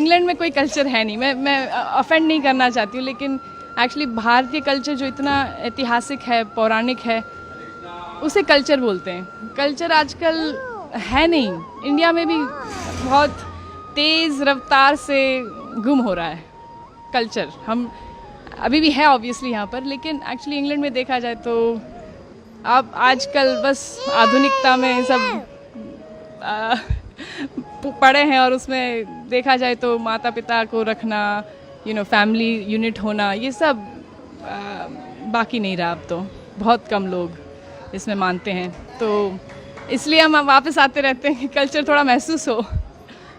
England में कोई culture है नहीं। मैं ऑफेंड नहीं करना चाहती हूँ, लेकिन एक्चुअली भारतीय कल्चर जो इतना ऐतिहासिक है, पौराणिक है, उसे कल्चर बोलते हैं। कल्चर आजकल है नहीं। इंडिया में भी बहुत तेज़ रफ्तार से गुम हो रहा है कल्चर। हम अभी भी है ऑब्वियसली यहाँ पर, लेकिन एक्चुअली इंग्लैंड में देखा जाए तो अब आजकल बस आधुनिकता में सब पड़े हैं, और उसमें देखा जाए तो माता पिता को रखना, फैमिली यूनिट होना, ये सब बाकी नहीं रहा। अब तो बहुत कम लोग इसमें मानते हैं, तो इसलिए हम वापस आते रहते हैं कि कल्चर थोड़ा महसूस हो।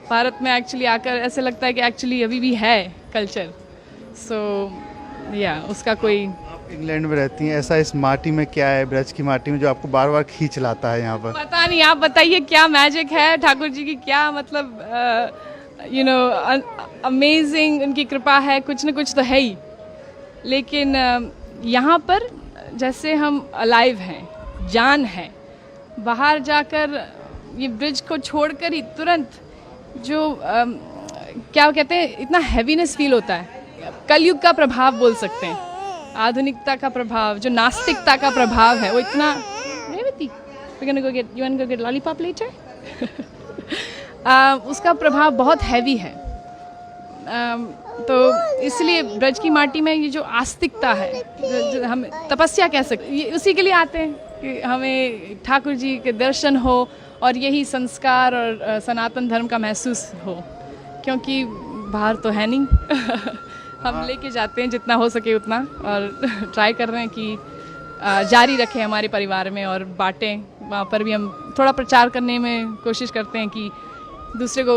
भारत में एक्चुअली आकर ऐसे लगता है कि एक्चुअली अभी भी है कल्चर। सो उसका कोई। आप इंग्लैंड में रहती हैं, ऐसा इस माटी में क्या है, ब्रज की माटी में, जो आपको बार बार खींच लाता है यहाँ पर? पता नहीं, आप बताइए क्या मैजिक है ठाकुर जी की, क्या मतलब अमेजिंग उनकी कृपा है, कुछ न कुछ तो है ही। लेकिन यहाँ पर जैसे हम अलाइव हैं, जान है। बाहर जाकर ये ब्रिज को छोड़कर ही तुरंत जो क्या कहते हैं, इतना हैवीनेस फील होता है। कलयुग का प्रभाव बोल सकते हैं, आधुनिकता का प्रभाव, जो नास्तिकता का प्रभाव है, वो इतना। लॉलीपॉप लेटर उसका प्रभाव बहुत हैवी है। तो इसलिए ब्रज की माटी में ये जो आस्तिकता है, जो हम तपस्या कह सकते, ये उसी के लिए आते हैं कि हमें ठाकुर जी के दर्शन हो और यही संस्कार और सनातन धर्म का महसूस हो, क्योंकि बाहर तो है नहीं। हम लेके जाते हैं जितना हो सके उतना, और ट्राई कर रहे हैं कि जारी रखें हमारे परिवार में और बांटें। वहाँ पर भी हम थोड़ा प्रचार करने में कोशिश करते हैं कि दूसरे को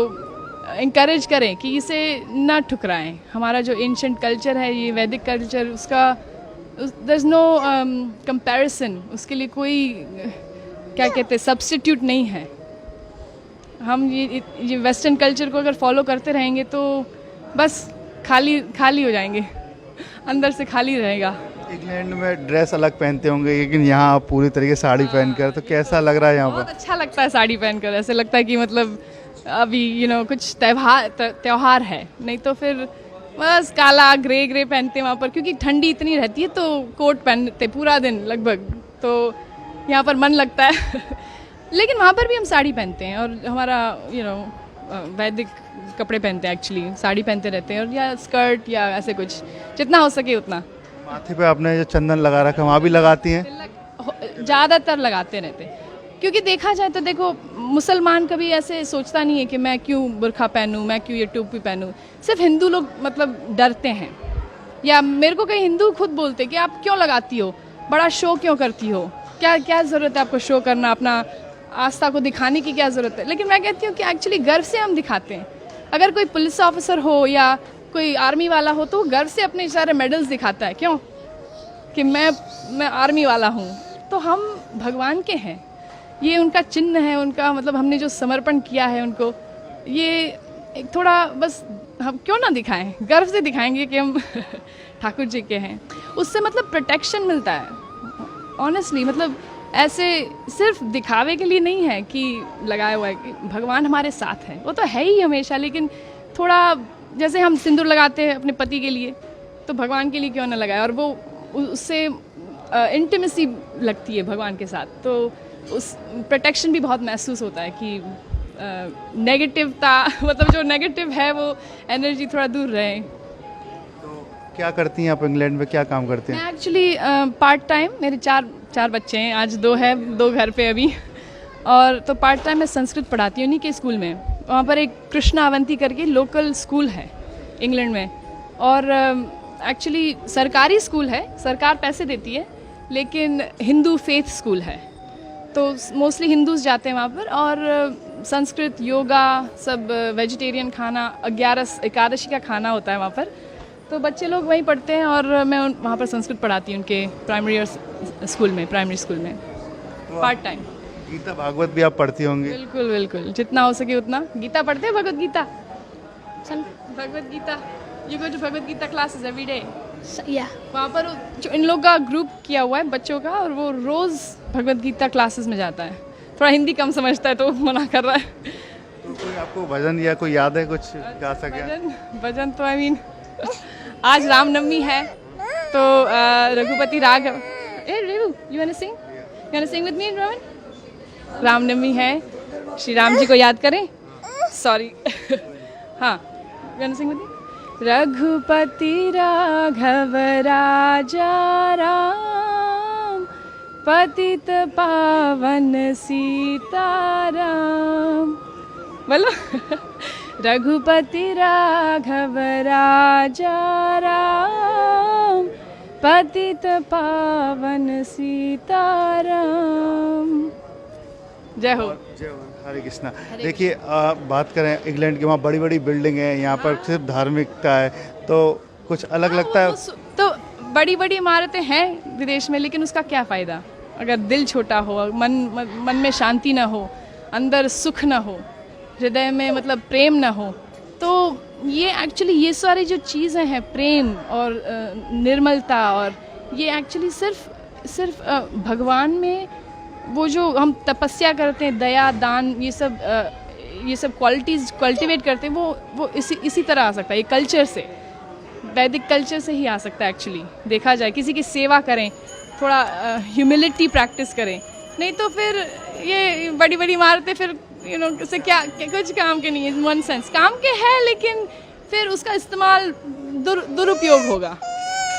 इंकरेज करें कि इसे ना ठुकराएं। हमारा जो एंशिएंट कल्चर है, ये वैदिक कल्चर, उसका देयर इज़ नो कंपैरिजन, उसके लिए कोई क्या कहते हैं सब्स्टिट्यूट नहीं है। हम ये वेस्टर्न कल्चर को अगर फॉलो करते रहेंगे तो बस खाली हो जाएंगे, अंदर से खाली रहेगा। इंग्लैंड में ड्रेस अलग पहनते होंगे, लेकिन यहाँ आप पूरी तरीके से साड़ी पहनकर, तो कैसा लग रहा है यहाँ पर? बहुत अच्छा लगता है साड़ी पहनकर। ऐसे लगता है कि मतलब अभी कुछ त्योहार है, नहीं तो फिर बस काला ग्रे पहनते हैं वहाँ पर, क्योंकि ठंडी इतनी रहती है तो कोट पहनते पूरा दिन लगभग, तो यहाँ पर मन लगता है। लेकिन वहाँ पर भी हम साड़ी पहनते हैं, और हमारा वैदिक कपड़े पहनते हैं, एक्चुअली साड़ी पहनते रहते हैं, और या स्कर्ट या ऐसे कुछ, जितना हो सके उतना। माथे पे आपने जो चंदन लगा रखा है, वहाँ भी लगाती हैं? ज़्यादातर लगाते रहते हैं, क्योंकि देखा जाए तो देखो, मुसलमान कभी ऐसे सोचता नहीं है कि मैं क्यों बुर्खा पहनूं, मैं क्यों ये टोपी पहनूं। सिर्फ हिंदू लोग मतलब डरते हैं, या मेरे को कई हिंदू खुद बोलते कि आप क्यों लगाती हो, बड़ा शो क्यों करती हो, क्या ज़रूरत है आपको शो करना, अपना आस्था को दिखाने की क्या ज़रूरत है। लेकिन मैं कहती हूँ कि एक्चुअली गर्व से हम दिखाते हैं। अगर कोई पुलिस ऑफिसर हो या कोई आर्मी वाला हो, तो वो गर्व से अपने सारे मेडल्स दिखाता है, क्यों, कि मैं आर्मी वाला हूँ। तो हम भगवान के हैं, ये उनका चिन्ह है, उनका मतलब हमने जो समर्पण किया है उनको, ये एक थोड़ा बस हम क्यों ना दिखाएं, गर्व से दिखाएंगे कि हम ठाकुर जी के हैं। उससे मतलब प्रोटेक्शन मिलता है ऑनेस्टली। मतलब ऐसे सिर्फ दिखावे के लिए नहीं है कि लगाया हुआ है, कि भगवान हमारे साथ है, वो तो है ही हमेशा। लेकिन थोड़ा जैसे हम सिंदूर लगाते हैं अपने पति के लिए, तो भगवान के लिए क्यों ना लगाए, और वो उससे इंटीमेसी लगती है भगवान के साथ, तो उस प्रोटेक्शन भी बहुत महसूस होता है कि नेगेटिवता मतलब जो नेगेटिव है वो एनर्जी थोड़ा दूर रहे। तो क्या करती हैं आप इंग्लैंड में, क्या काम करते हैं? मैं एक्चुअली पार्ट टाइम, मेरे चार बच्चे हैं, आज 2 है, 2 घर पे अभी, और तो पार्ट टाइम मैं संस्कृत पढ़ाती हूँ उन्हीं के स्कूल में। वहाँ पर एक कृष्णा अवंती करके लोकल स्कूल है इंग्लैंड में, और एक्चुअली सरकारी स्कूल है, सरकार पैसे देती है, लेकिन हिंदू फेथ स्कूल है, तो मोस्टली हिंदूज जाते हैं वहाँ पर। और संस्कृत, योगा, सब वेजिटेरियन खाना, 11 एकादशी का खाना होता है वहाँ पर, तो बच्चे लोग वहीं पढ़ते हैं, और मैं वहाँ पर संस्कृत पढ़ाती हूँ उनके प्राइमरी स्कूल में पार्ट टाइम। गीता भागवत भी आप पढ़ती होंगी? बिल्कुल, जितना हो सके उतना। गीता पढ़ते हैं, Bhagavad Gita, Bhagavad Gita, you go to Bhagavad Gita classes every day? वहाँ पर जो इन लोग का ग्रुप किया हुआ है बच्चों का, और वो रोज़ भगवत गीता क्लासेस में जाता है। थोड़ा हिंदी कम समझता है तो मना कर रहा है। तो कोई आपको भजन या कोई याद है कुछ गा सके? भजन भजन तो आई मीन आज रामनवमी है तो Raghupati Raghav you want to sing with me Rohan? Ram Navami है, श्री राम जी को याद करें। सॉरी हाँ, you want to sing with me? Raghupati Raghav Raja Ram, पतित पावन सीताराम। बोलो रघुपति राघव राजा राम, पतित पावन सीताराम। जय हो। जय हो, हरे कृष्णा। देखिए बात करें इंग्लैंड की, वहाँ बड़ी बड़ी बिल्डिंग है, यहाँ पर सिर्फ धार्मिकता है, तो कुछ अलग लगता है। तो बड़ी बड़ी इमारतें हैं विदेश में, लेकिन उसका क्या फ़ायदा अगर दिल छोटा हो, मन में शांति ना हो, अंदर सुख ना हो, हृदय में मतलब प्रेम ना हो। तो ये एक्चुअली ये सारी जो चीज़ें हैं, प्रेम और निर्मलता, और ये एक्चुअली सिर्फ भगवान में वो जो हम तपस्या करते हैं, दया दान, ये सब क्वालिटीज़ कल्टिवेट करते हैं, वो इसी तरह आ सकता है। ये कल्चर से, वैदिक कल्चर से ही आ सकता है एक्चुअली। देखा जाए किसी की सेवा करें, थोड़ा ह्यूमिलिटी प्रैक्टिस करें, नहीं तो फिर ये बड़ी बड़ी इमारतें फिर उससे क्या कुछ काम के नहीं है। वन सेंस काम के है, लेकिन फिर उसका इस्तेमाल दुरुपयोग होगा।